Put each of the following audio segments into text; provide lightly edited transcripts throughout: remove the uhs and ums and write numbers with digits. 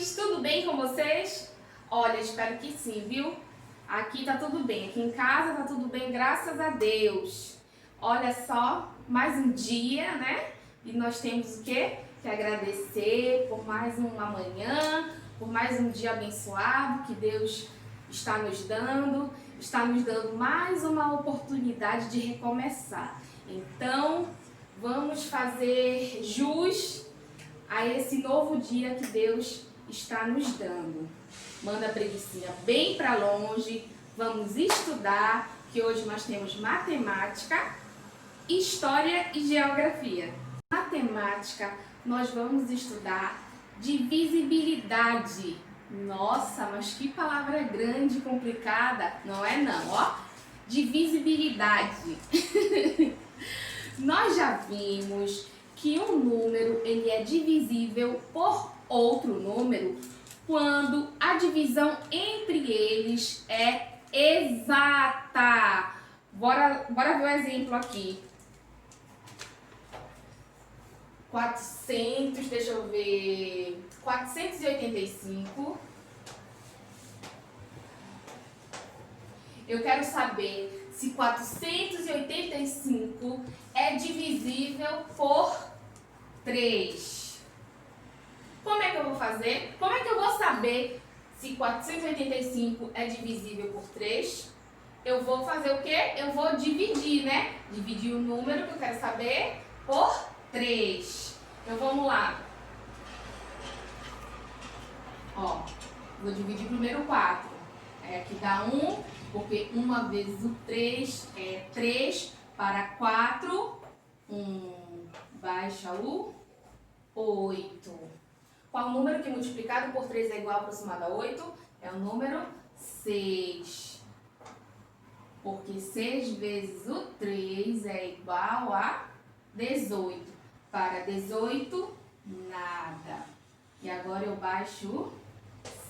Pais, tudo bem com vocês? Olha, espero que sim, viu? Aqui tá tudo bem, aqui em casa tá tudo bem, graças a Deus. Olha só, mais um dia, né? E nós temos o quê? Que agradecer por mais uma manhã, por mais um dia abençoado que Deus está nos dando mais uma oportunidade de recomeçar. Então, vamos fazer jus a esse novo dia que Deus está nos dando. Manda a preguicinha bem para longe, vamos estudar, que hoje nós temos matemática, história e geografia. Matemática, nós vamos estudar divisibilidade. Nossa, mas que palavra grande e complicada, não é não, ó? Divisibilidade. Nós já vimos que um número ele é divisível por outro número quando a divisão entre eles é exata. Bora ver o exemplo aqui. 400, deixa eu ver, 485. Eu quero saber se 485 é divisível por 3. Como é que eu vou fazer? Como é que eu vou saber se 485 é divisível por 3? Eu vou fazer o quê? Eu vou dividir, né? Dividir o número que eu quero saber por 3. Então vamos lá. Ó, vou dividir primeiro 4. Aqui dá 1, porque 1 vezes o 3 é 3 para 4. 1 baixa o 8. Qual o número que multiplicado por 3 é igual aproximado a 8? É o número 6. Porque 6 vezes o 3 é igual a 18. Para 18, nada. E agora eu baixo o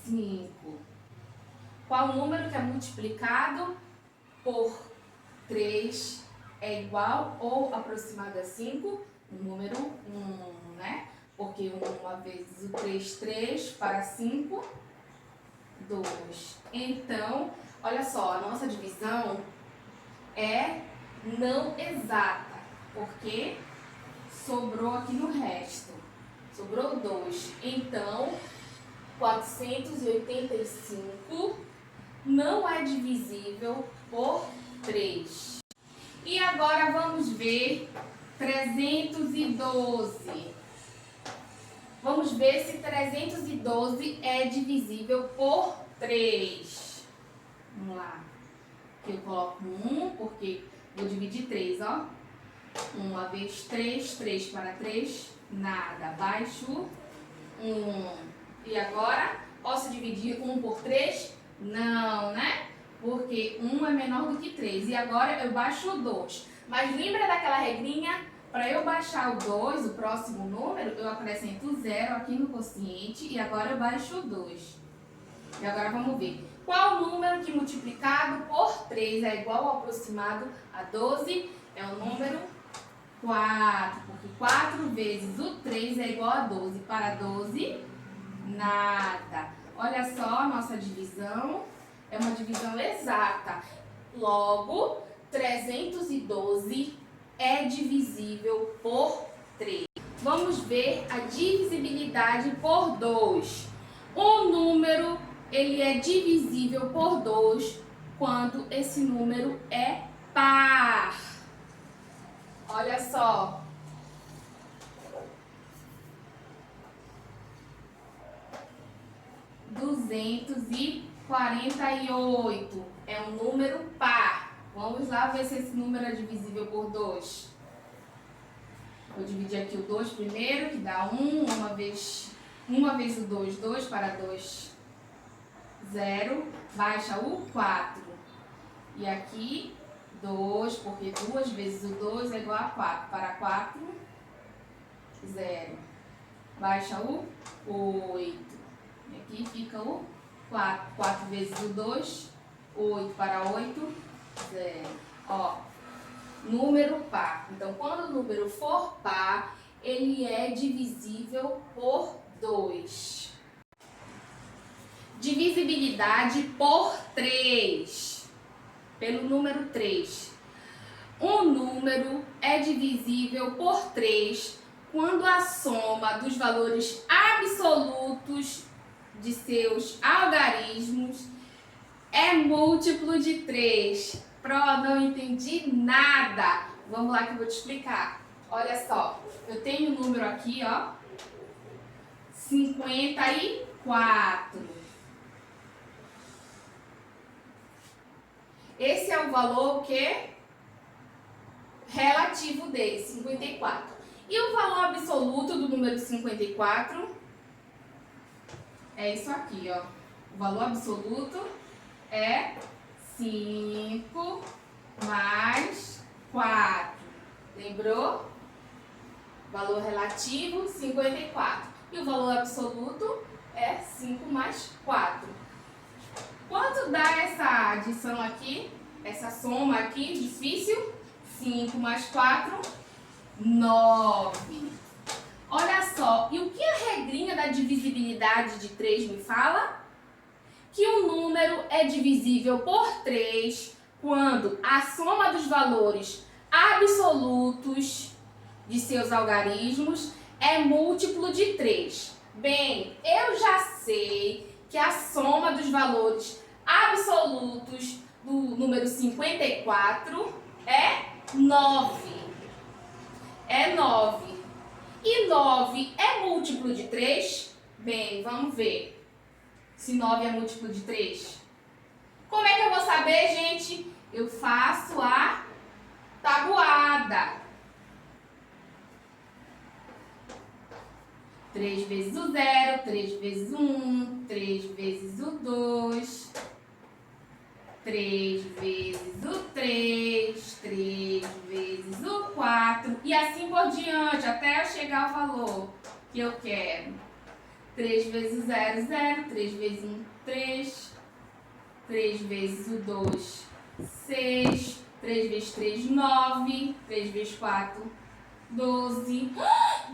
5. Qual o número que é multiplicado por 3 é igual ou aproximado a 5? O número 1, né? Porque 1 vezes o 3, 3, para 5, 2. Então, olha só, a nossa divisão é não exata, porque sobrou aqui no resto. Sobrou 2. Então, 485 não é divisível por 3. E agora vamos ver 312. Vamos ver se 312 é divisível por 3. Vamos lá. Aqui eu coloco 1, porque vou dividir 3, ó. 1 vezes 3, 3 para 3, nada. Baixo 1. E agora, posso dividir 1 por 3? Não, né? Porque 1 é menor do que 3. E agora eu baixo o 2. Mas lembra daquela regrinha? Para eu baixar o 2, o próximo número, eu acrescento 0 aqui no quociente e agora eu baixo o 2. E agora vamos ver. Qual número que multiplicado por 3 é igual ou aproximado a 12? É o número 4, porque 4 vezes o 3 é igual a 12. Para 12, nada. Olha só a nossa divisão. É uma divisão exata. Logo, 312 é divisível por 3. Vamos ver a divisibilidade por 2. Um número, ele é divisível por 2 quando esse número é par. Olha só. R$ 248 é um número par. Vamos lá ver se esse número é divisível por 2. Vou dividir aqui o 2 primeiro, que dá 1. Uma vez o 2, 2 para 2, 0. Baixa o 4. E aqui 2, porque 2 vezes o 2 é igual a 4. Para 4, 0. Baixa o 8. E aqui fica o 4. 4 vezes o 2, 8 para 8, 0. Ó, número par. Então, quando o número for par, ele é divisível por 2. Divisibilidade por 3. Pelo número 3. Um número é divisível por 3 quando a soma dos valores absolutos de seus algarismos é múltiplo de 3. Pro, não entendi nada. Vamos lá que eu vou te explicar. Olha só, eu tenho um número aqui, ó, 54. Esse é o valor o quê? Relativo dele, 54. E o valor absoluto do número 54 é isso aqui, ó. O valor absoluto é 5 mais 4. Lembrou? Valor relativo, 54. E o valor absoluto é 5 mais 4. Quanto dá essa adição aqui? Essa soma aqui, difícil? 5 mais 4, 9. Olha só, e o que a regrinha da divisibilidade de 3 me fala? Que o número é divisível por 3 quando a soma dos valores absolutos de seus algarismos é múltiplo de 3. Bem, eu já sei que a soma dos valores absolutos do número 54 é 9. É 9. E 9 é múltiplo de 3? Bem, vamos ver se 9 é múltiplo de 3. Como é que eu vou saber, gente? Eu faço a tabuada. 3 vezes o 0, 3 vezes o 1, 3 vezes o 2, 3 vezes o 3, 3 vezes o 4 e assim por diante, até eu chegar ao valor que eu quero. 3 vezes o 0, 0, 3 vezes o 1, 3, 3 vezes o 2, 6, 3 vezes 3, 9, 3 vezes 4, 12,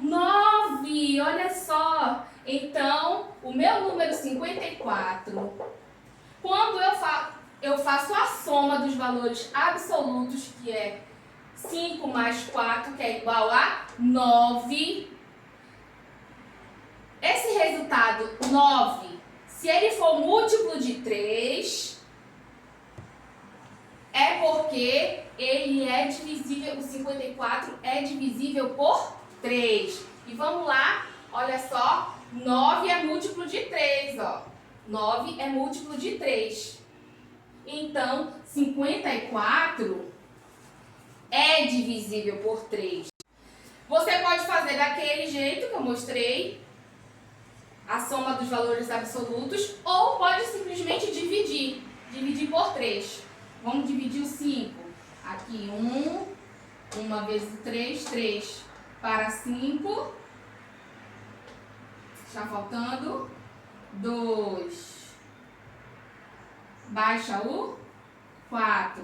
9, olha só. Então, o meu número 54, quando eu faço a soma dos valores absolutos, que é 5 mais 4, que é igual a 9. Esse resultado, 9, se ele for múltiplo de 3, é porque ele é divisível, o 54 é divisível por 3. E vamos lá, olha só, 9 é múltiplo de 3, ó. 9 é múltiplo de 3. Então, 54 é divisível por 3. Você pode fazer daquele jeito que eu mostrei, a soma dos valores absolutos, ou pode simplesmente dividir. Dividir por 3. Vamos dividir o 5. Aqui, 1, 1 vezes o 3, 3 para 5. Está faltando 2. Baixa o 4.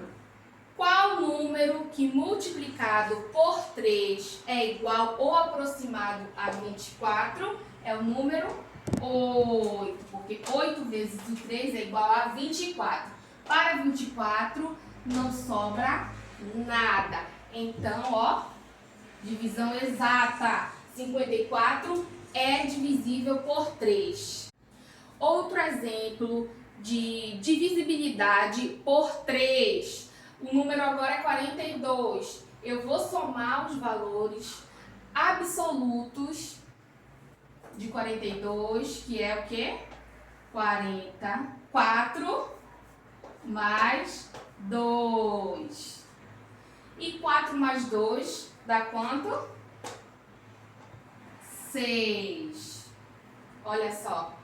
Qual número que multiplicado por 3 é igual ou aproximado a 24? É o número 8, porque 8 vezes o 3 é igual a 24. Para 24 não sobra nada. Então, ó, divisão exata. 54 é divisível por 3. Outro exemplo de divisibilidade por 3. O número agora é 42. Eu vou somar os valores absolutos de 42, que é o quê? 44 mais 2. E 4 mais 2 dá quanto? 6. Olha só.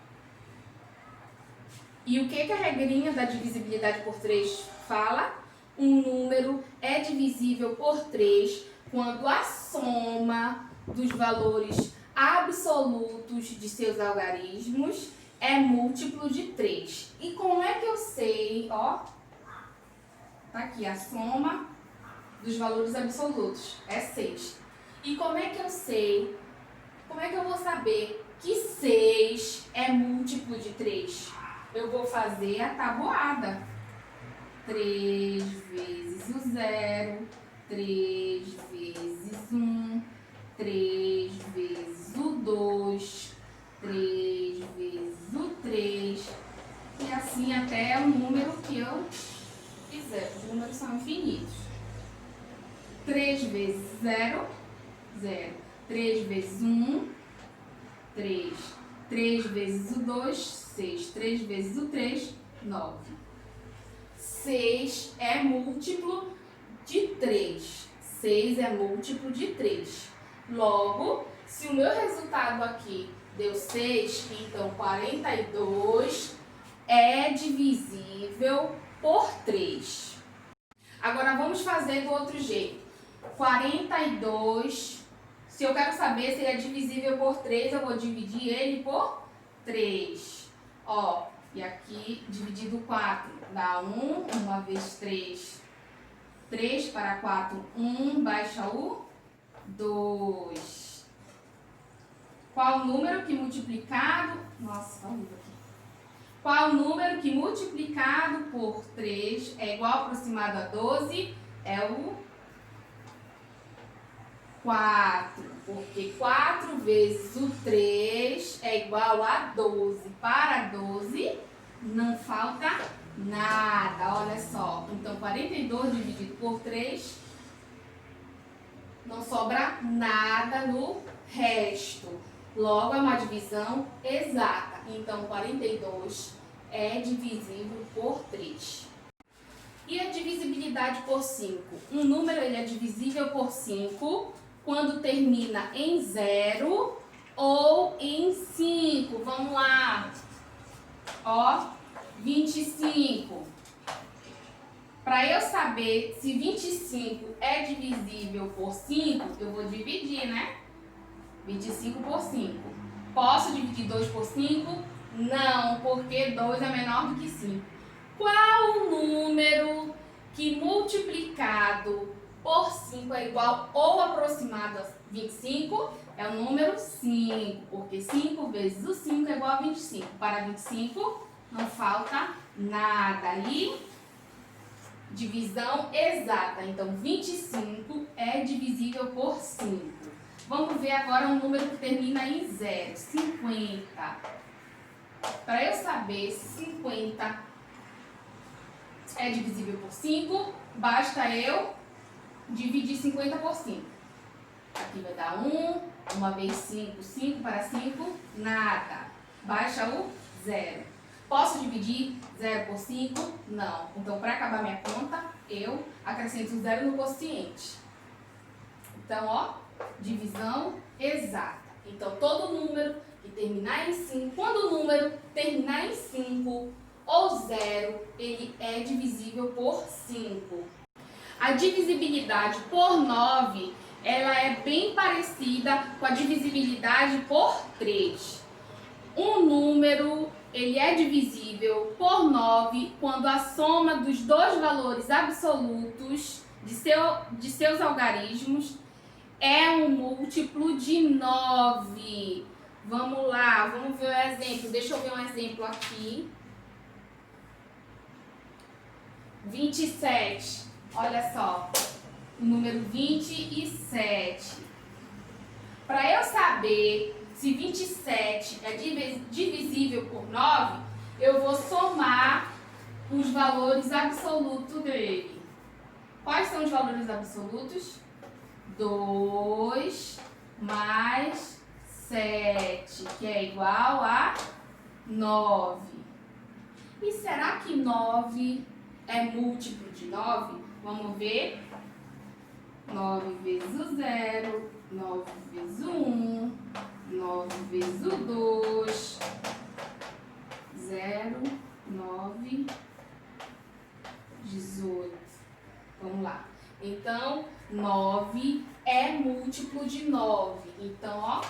E o que a regrinha da divisibilidade por 3 fala? Um número é divisível por 3 quando a soma dos valores absolutos de seus algarismos é múltiplo de 3. E como é que eu sei, ó? Tá aqui a soma dos valores absolutos, é 6. E como é que eu sei, como é que eu vou saber que 6 é múltiplo de 3? eu vou fazer a tabuada. 3 vezes o 0, 3 vezes 1, 3 vezes o 2, 3 vezes o 3, e assim até o número que eu quiser. Os números são infinitos. 3 vezes 0, 0. 3 vezes 1, 3. 3 vezes o 2, 6. 3 vezes o 3, 9. 6 é múltiplo de 3. 6 é múltiplo de 3. Logo, se o meu resultado aqui deu 6, então 42 é divisível por 3. Agora vamos fazer do outro jeito. 42, se eu quero saber se ele é divisível por 3, eu vou dividir ele por 3. Ó, e aqui dividido 4 dá 1, 1 vezes 3. 3 para 4, 1, baixa o 2. Qual o número que multiplicado... Nossa, tá horrível aqui. Qual o número que multiplicado por 3 é igual aproximado a 12? É o 4. Porque 4 vezes o 3 é igual a 12. Para 12 não falta nada. Olha só. Então, 42 dividido por 3, não sobra nada no resto. Logo, é uma divisão exata. Então, 42 é divisível por 3. E a divisibilidade por 5? Um número ele é divisível por 5 quando termina em 0 ou em 5. Vamos lá. Ó, 25. Para eu saber se 25 é divisível por 5, eu vou dividir, né? 25 por 5. Posso dividir 2 por 5? Não, porque 2 é menor do que 5. Qual o número que multiplicado por 5 é igual ou aproximado a 25? É o número 5, porque 5 vezes o 5 é igual a 25. Para 25 não falta nada. Aí, divisão exata. Então, 25 é divisível por 5. Vamos ver agora um número que termina em 0, 50. Para eu saber se 50 é divisível por 5, basta eu dividir 50 por 5. Aqui vai dar 1, 1 vezes 5, 5 para 5, nada. Baixa o 0. Posso dividir 0 por 5? Não. Então, para acabar minha conta, eu acrescento o 0 no quociente. Então, ó, divisão exata. Então, todo número que terminar em 5, quando o número terminar em 5 ou 0, ele é divisível por 5. A divisibilidade por 9, ela é bem parecida com a divisibilidade por 3. Um número, ele é divisível por 9 quando a soma dos dois valores absolutos de seus algarismos é um múltiplo de 9. Vamos lá, vamos ver o exemplo. Deixa eu ver um exemplo aqui. 27. Olha só, o número 27. Para eu saber se 27 é divisível por 9, eu vou somar os valores absolutos dele. Quais são os valores absolutos? 2 mais 7, que é igual a 9. E será que 9 é múltiplo de 9? Vamos ver. 9 vezes o 0, 9 vezes o 1, 9 vezes o 2, 0, 9, 18. Vamos lá. Então, 9 é múltiplo de 9. Então, ó,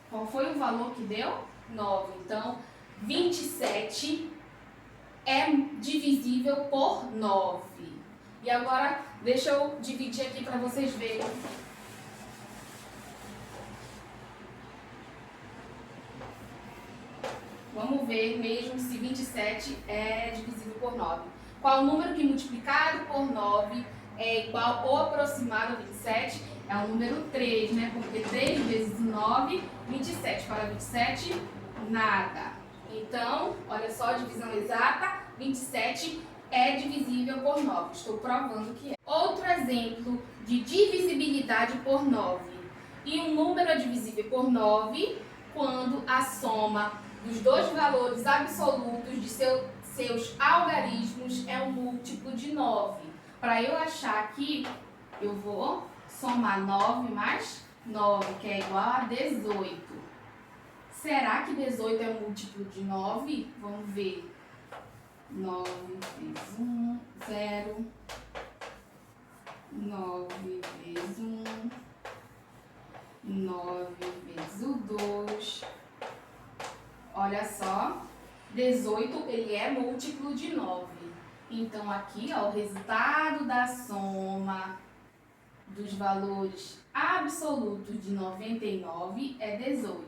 qual foi o valor que deu? 9. Então, 27 é divisível por 9. E agora, deixa eu dividir aqui para vocês verem. Vamos ver mesmo se 27 é divisível por 9. Qual o número que multiplicado por 9 é igual ou aproximado a 27? É o número 3, né? Porque 3 vezes 9, 27. Para 27, nada. Então, olha só a divisão exata, 27 é divisível por 9. Estou provando que é. Outro exemplo de divisibilidade por 9. E um número é divisível por 9 quando a soma dos dois valores absolutos de seus algarismos é um múltiplo de 9. Para eu achar aqui, eu vou somar 9 mais 9, que é igual a 18. Será que 18 é um múltiplo de 9? Vamos ver. 9 vezes 1, 0. 9 vezes 1. 9 vezes o 2. Olha só. 18, ele é múltiplo de 9. Então, aqui, ó, o resultado da soma dos valores absolutos de 99 é 18.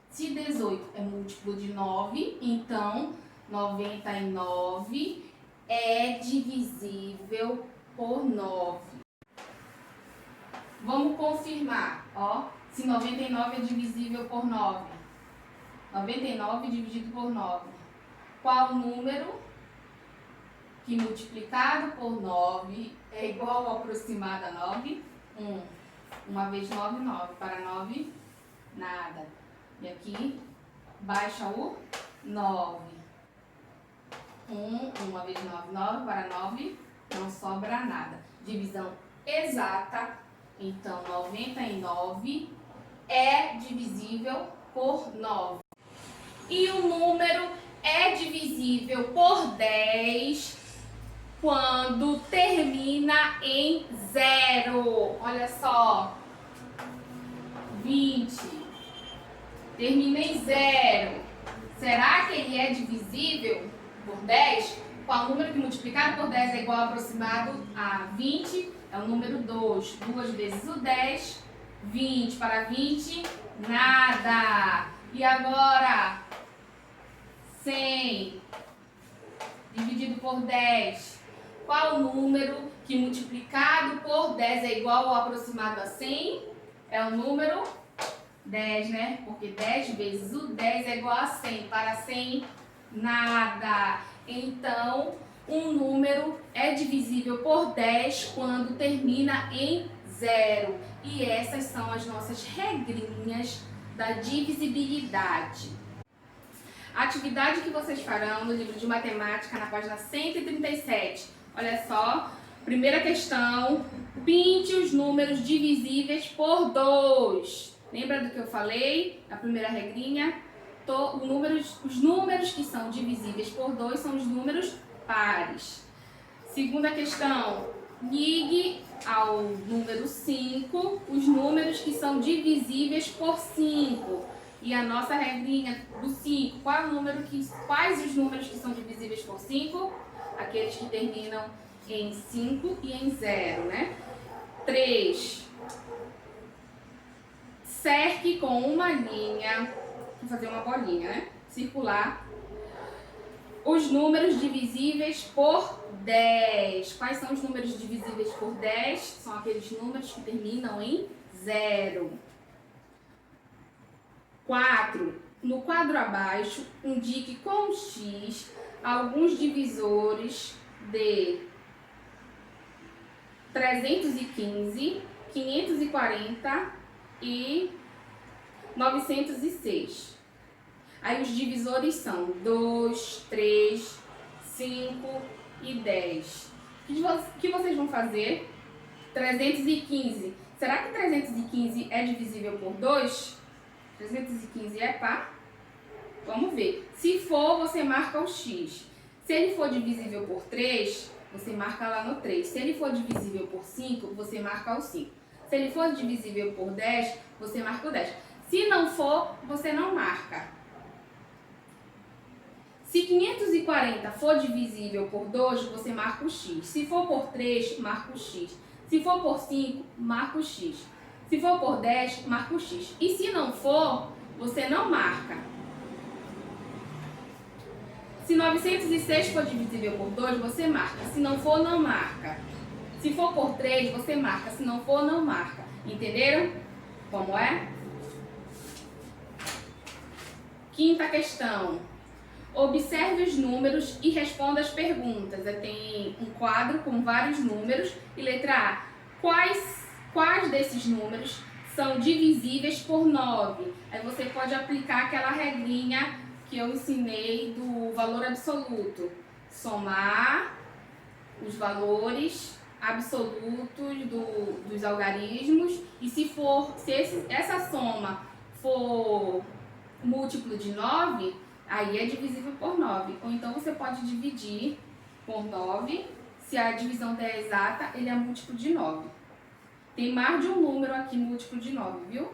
Se 18 é múltiplo de 9, então 99 é divisível por 9. Vamos confirmar, ó, se 99 é divisível por 9. 99 dividido por 9. Qual número que multiplicado por 9 é igual ou aproximado a 9? 1. 1 vezes 9, 9. Para 9, nada. E aqui, baixa o 9. 1 vezes 9, 9. Para 9, não sobra nada. Divisão exata. Então, 99 é divisível por 9. E o número é divisível por 10 quando termina em 0. Olha só. 20. Termina em 0. Será que ele é divisível por 10? Qual número que multiplicado por 10 é igual aproximado a 20? É o número 2. 2 vezes o 10. 20 para 20, nada. E agora, 100 dividido por 10. Qual o número que multiplicado por 10 é igual ou aproximado a 100? É o número 10, né? Porque 10 vezes o 10 é igual a 100. Para 100, nada. Então, um número é divisível por 10 quando termina em 0. E essas são as nossas regrinhas da divisibilidade. A atividade que vocês farão no livro de matemática, na página 137. Olha só, primeira questão, pinte os números divisíveis por 2. Lembra do que eu falei? A primeira regrinha? Os números que são divisíveis por 2 são os números pares. Segunda questão, ligue ao número 5 os números que são divisíveis por 5. E a nossa regrinha do 5, quais os números que são divisíveis por 5? Aqueles que terminam em 5 e em 0, né? 3. Cerque com uma linha, vou fazer uma bolinha, né? Circular. Os números divisíveis por 10. Quais são os números divisíveis por 10? São aqueles números que terminam em 0. 4. No quadro abaixo, indique com X alguns divisores de 315, 540 e 906. Aí os divisores são 2, 3, 5 e 10. O que vocês vão fazer? 315. Será que 315 é divisível por 2? 315 é par? Vamos ver. Se for, você marca o X. Se ele for divisível por 3, você marca lá no 3. Se ele for divisível por 5, você marca o 5. Se ele for divisível por 10, você marca o 10. Se não for, você não marca. Se 540 for divisível por 2, você marca o X. Se for por 3, marca o X. Se for por 5, marca o X. Se for por 10, marca o X. E se não for, você não marca. Se 906 for divisível por 2, você marca. Se não for, não marca. Se for por 3, você marca. Se não for, não marca. Entenderam como é? Quinta questão. Observe os números e responda as perguntas. Tem um quadro com vários números. E letra A. Quais desses números são divisíveis por 9? Aí você pode aplicar aquela regrinha que eu ensinei do valor absoluto. Somar os valores absolutos dos algarismos. E se essa soma for múltiplo de 9, aí é divisível por 9. Ou então você pode dividir por 9. Se a divisão der exata, ele é múltiplo de 9. Tem mais de um número aqui múltiplo de 9, viu?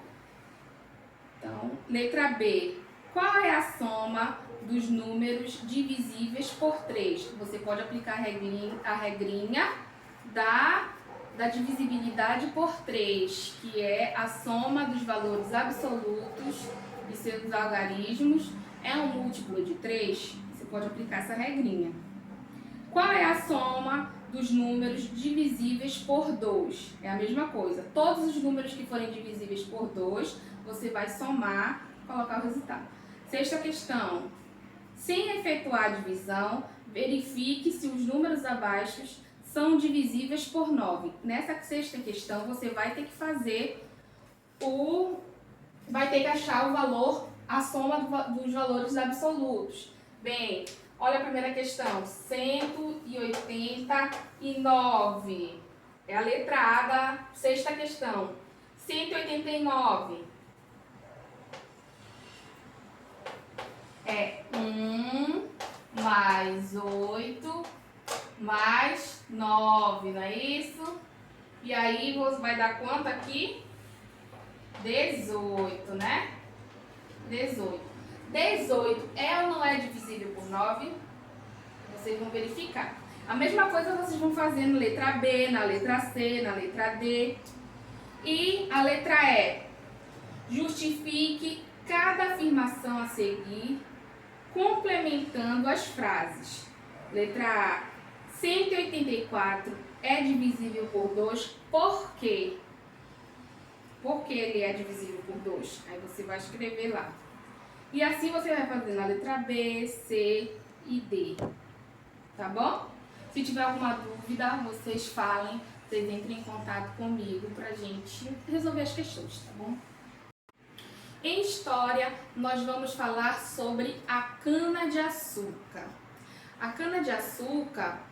Então, letra B. Qual é a soma dos números divisíveis por 3? Você pode aplicar a regrinha da divisibilidade por 3, que é a soma dos valores absolutos de seus algarismos. É um múltiplo de 3? Você pode aplicar essa regrinha. Qual é a soma dos números divisíveis por 2? É a mesma coisa. Todos os números que forem divisíveis por 2, você vai somar e colocar o resultado. Sexta questão. Sem efetuar a divisão, verifique se os números abaixo são divisíveis por 9. Nessa sexta questão, você vai ter que achar o valor, a soma dos valores absolutos. Bem, olha a primeira questão. 189. É a letra A da sexta questão. 189. É 1 mais 8 mais 9, não é isso? E aí você vai dar quanto aqui? 18, né? 18. 18 é ou não é divisível por 9? Vocês vão verificar. A mesma coisa vocês vão fazer na letra B, na letra C, na letra D. E a letra E. Justifique cada afirmação a seguir, complementando as frases. Letra A. 184 é divisível por 2. Por quê? Por que ele é divisível por 2? Aí você vai escrever lá. E assim você vai fazer na letra B, C e D. Tá bom? Se tiver alguma dúvida, vocês falem, vocês entrem em contato comigo pra gente resolver as questões, tá bom? Em história, nós vamos falar sobre a cana-de-açúcar. A cana-de-açúcar,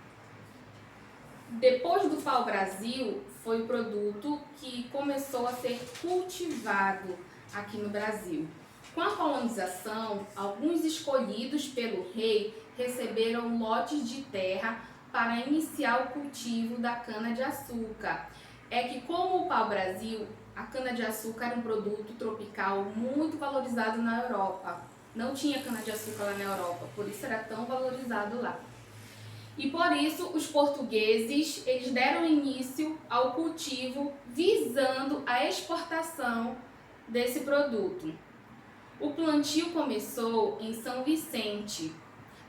depois do pau-brasil, foi o produto que começou a ser cultivado aqui no Brasil. Com a colonização, alguns escolhidos pelo rei receberam lotes de terra para iniciar o cultivo da cana-de-açúcar. É que, como o pau-brasil, a cana-de-açúcar era um produto tropical muito valorizado na Europa. Não tinha cana-de-açúcar lá na Europa, por isso era tão valorizado lá. E por isso os portugueses eles deram início ao cultivo visando a exportação desse produto. O plantio começou em São Vicente,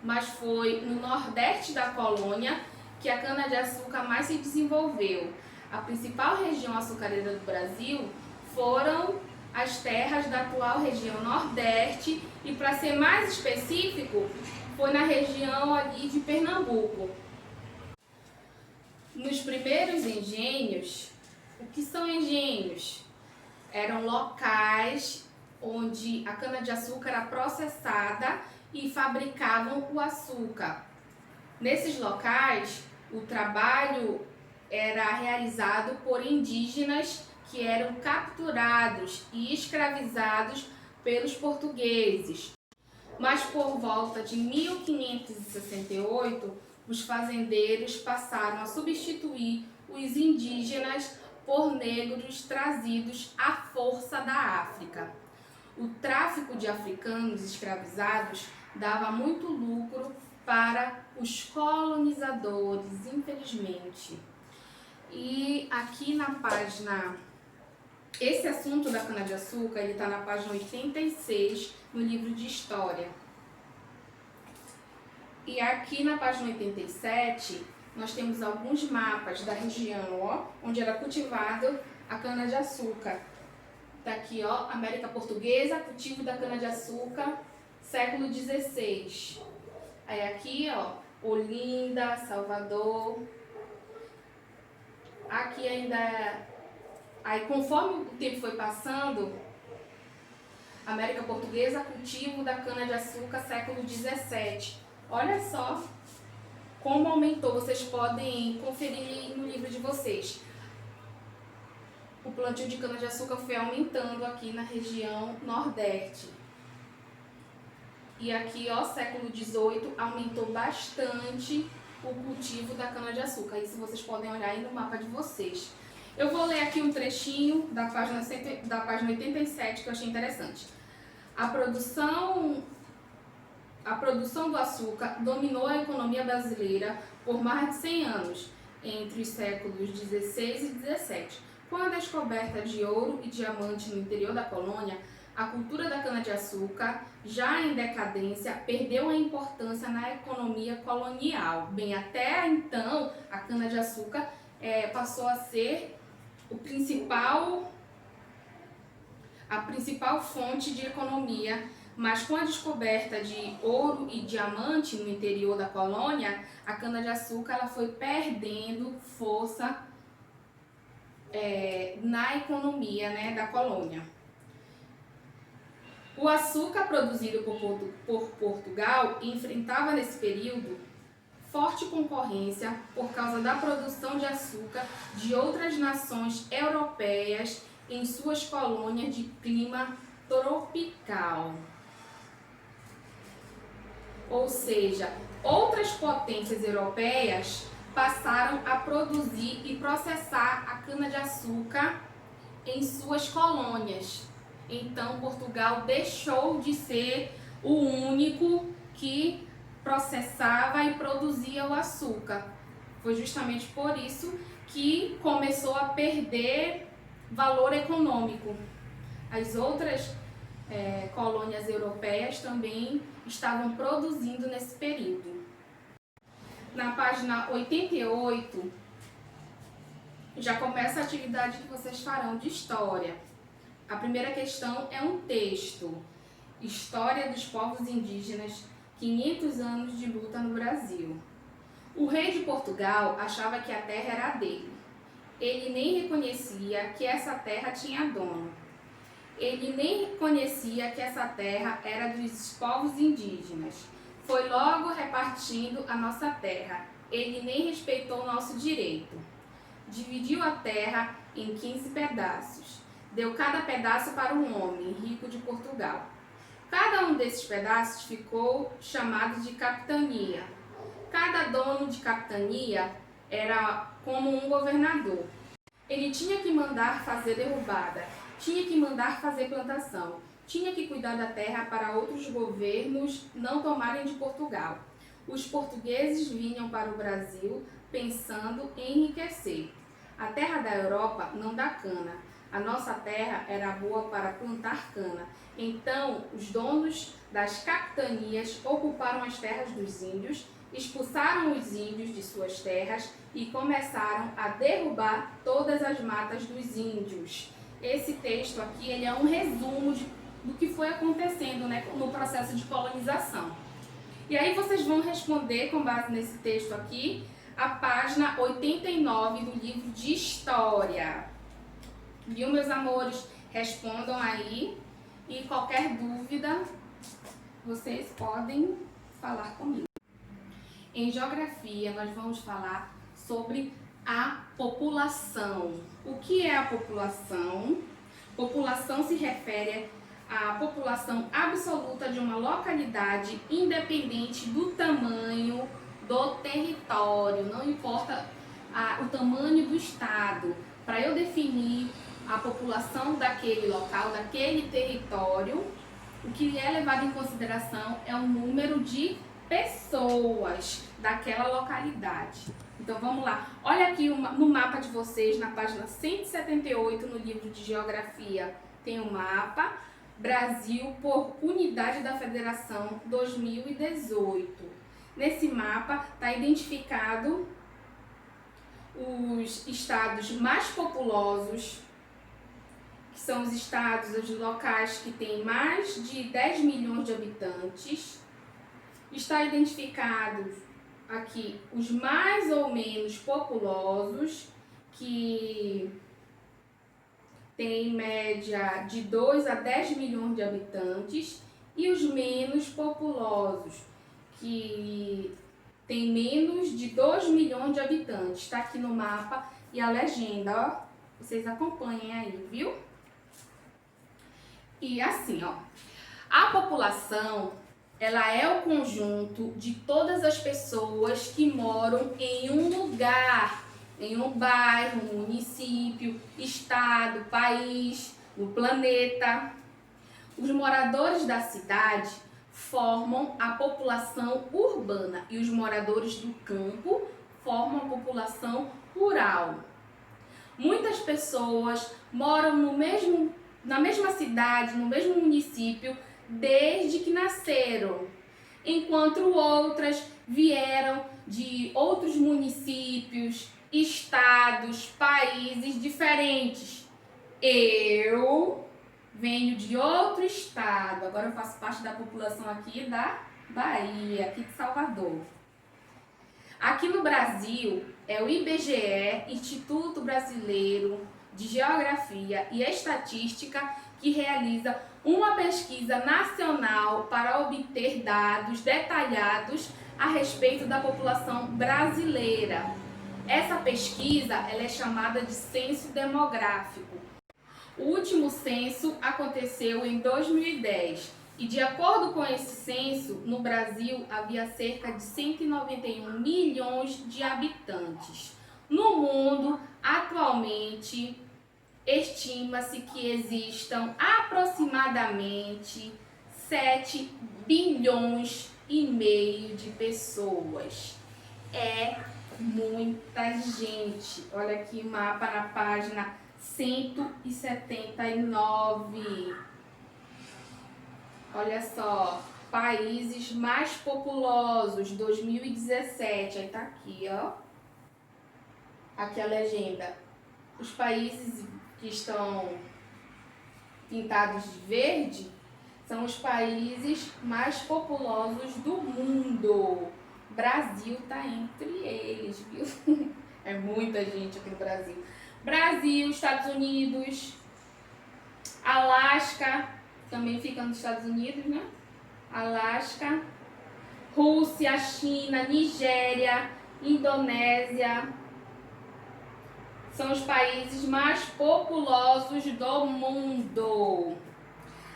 mas foi no nordeste da colônia que a cana-de-açúcar mais se desenvolveu. A principal região açucareira do Brasil foram as terras da atual região nordeste e, para ser mais específico, foi na região ali de Pernambuco. Nos primeiros engenhos, o que são engenhos? Eram locais onde a cana-de-açúcar era processada e fabricavam o açúcar. Nesses locais, o trabalho era realizado por indígenas que eram capturados e escravizados pelos portugueses. Mas por volta de 1568, os fazendeiros passaram a substituir os indígenas por negros trazidos à força da África. O tráfico de africanos escravizados dava muito lucro para os colonizadores, infelizmente. E aqui na página, esse assunto da cana-de-açúcar, ele está na página 86, no livro de História. E aqui na página 87, nós temos alguns mapas da região, ó, onde era cultivado a cana-de-açúcar. Tá aqui, ó, América Portuguesa, cultivo da cana-de-açúcar, século XVI. Aí aqui, ó, Olinda, Salvador. Aqui ainda... Aí conforme o tempo foi passando, América Portuguesa, cultivo da cana-de-açúcar, século XVII. Olha só como aumentou, vocês podem conferir no livro de vocês. O plantio de cana-de-açúcar foi aumentando aqui na região Nordeste. E aqui, ó, século XVIII, aumentou bastante o cultivo da cana-de-açúcar. Isso vocês podem olhar aí no mapa de vocês. Eu vou ler aqui um trechinho da página 87 que eu achei interessante. A produção do açúcar dominou a economia brasileira por mais de 100 anos, entre os séculos XVI e XVII. Com a descoberta de ouro e diamante no interior da colônia, a cultura da cana-de-açúcar, já em decadência, perdeu a importância na economia colonial. Bem, até então, a cana-de-açúcar passou a ser a principal fonte de economia, mas com a descoberta de ouro e diamante no interior da colônia, a cana-de-açúcar ela foi perdendo força na economia, né, da colônia. O açúcar produzido por Portugal enfrentava nesse período forte concorrência por causa da produção de açúcar de outras nações europeias em suas colônias de clima tropical. Ou seja, outras potências europeias passaram a produzir e processar a cana-de-açúcar em suas colônias. Então, Portugal deixou de ser o único que processava e produzia o açúcar. Foi justamente por isso que começou a perder valor econômico. As outras colônias europeias também estavam produzindo nesse período. Na página 88, já começa a atividade que vocês farão de história. A primeira questão é um texto. História dos povos indígenas, 500 anos de luta no Brasil. O rei de Portugal achava que a terra era dele. Ele nem reconhecia que essa terra tinha dono. Ele nem reconhecia que essa terra era dos povos indígenas. Foi logo repartindo a nossa terra. Ele nem respeitou o nosso direito. Dividiu a terra em 15 pedaços. Deu cada pedaço para um homem rico de Portugal. Cada um desses pedaços ficou chamado de capitania. Cada dono de capitania era como um governador. Ele tinha que mandar fazer derrubada, tinha que mandar fazer plantação, tinha que cuidar da terra para outros governos não tomarem de Portugal. Os portugueses vinham para o Brasil pensando em enriquecer. A terra da Europa não dá cana. A nossa terra era boa para plantar cana. Então, os donos das capitanias ocuparam as terras dos índios, expulsaram os índios de suas terras e começaram a derrubar todas as matas dos índios. Esse texto aqui ele é um resumo do que foi acontecendo, né, no processo de colonização. E aí vocês vão responder, com base nesse texto aqui, a página 89 do livro de História. Viu, meus amores? Respondam aí e qualquer dúvida vocês podem falar comigo. Em Geografia, nós vamos falar sobre a população. O que é a população? População se refere à população absoluta de uma localidade, independente do tamanho do território, não importa o tamanho do estado. Para eu definir a população daquele local, daquele território, o que é levado em consideração é o número de pessoas daquela localidade. Então vamos lá, olha aqui no mapa de vocês, na página 178 no livro de Geografia, tem o mapa Brasil por Unidade da Federação 2018. Nesse mapa está identificado os estados mais populosos, que são os estados, os locais que têm mais de 10 milhões de habitantes. Está identificado aqui os mais ou menos populosos, que tem em média de 2 a 10 milhões de habitantes, e os menos populosos, que tem menos de 2 milhões de habitantes. Está aqui no mapa e a legenda, ó. Vocês acompanhem aí, viu? E assim, ó, a população, ela é o conjunto de todas as pessoas que moram em um lugar, em um bairro, um município, estado, país, no planeta. Os moradores da cidade formam a população urbana e os moradores do campo formam a população rural. Muitas pessoas moram na mesma cidade, no mesmo município, desde que nasceram, enquanto outras vieram de outros municípios, estados, países diferentes. Eu venho de outro estado, agora eu faço parte da população aqui da Bahia, aqui de Salvador. Aqui no Brasil, é o IBGE, Instituto Brasileiro de Geografia e Estatística, que realiza uma pesquisa nacional para obter dados detalhados a respeito da população brasileira. Essa pesquisa ela é chamada de censo demográfico. O último censo aconteceu em 2010 e, de acordo com esse censo, no Brasil havia cerca de 191 milhões de habitantes. No mundo, atualmente, estima-se que existam aproximadamente 7 bilhões e meio de pessoas. É muita gente. Olha aqui o mapa na página 179. Olha só, países mais populosos, 2017. Aí tá aqui, ó. Aqui a legenda. Os países que estão pintados de verde são os países mais populosos do mundo. Brasil tá entre eles, viu? É muita gente aqui no Brasil. Brasil, Estados Unidos, Alasca, também fica nos Estados Unidos, né? Alasca, Rússia, China, Nigéria, Indonésia. São os países mais populosos do mundo.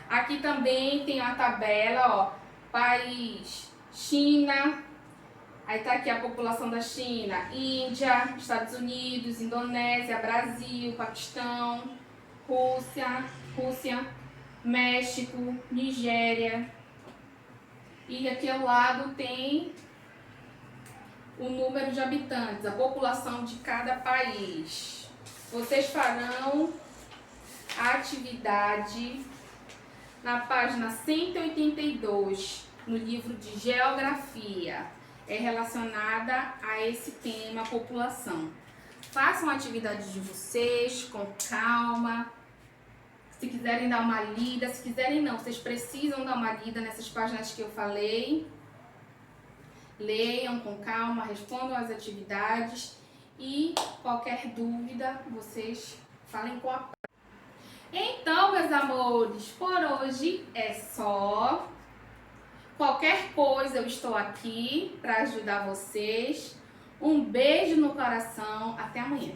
Aqui também tem a tabela, ó. País, China. Aí tá aqui a população da China, Índia, Estados Unidos, Indonésia, Brasil, Paquistão, Rússia, México, Nigéria. E aqui ao lado tem o número de habitantes, a população de cada país. Vocês farão a atividade na página 182, no livro de Geografia. É relacionada a esse tema, população. Façam a atividade de vocês com calma. Se quiserem dar uma lida, se quiserem não, vocês precisam dar uma lida nessas páginas que eu falei. Leiam com calma, respondam as atividades e qualquer dúvida vocês falem com a... Então, meus amores, por hoje é só. Qualquer coisa eu estou aqui para ajudar vocês. Um beijo no coração, até amanhã.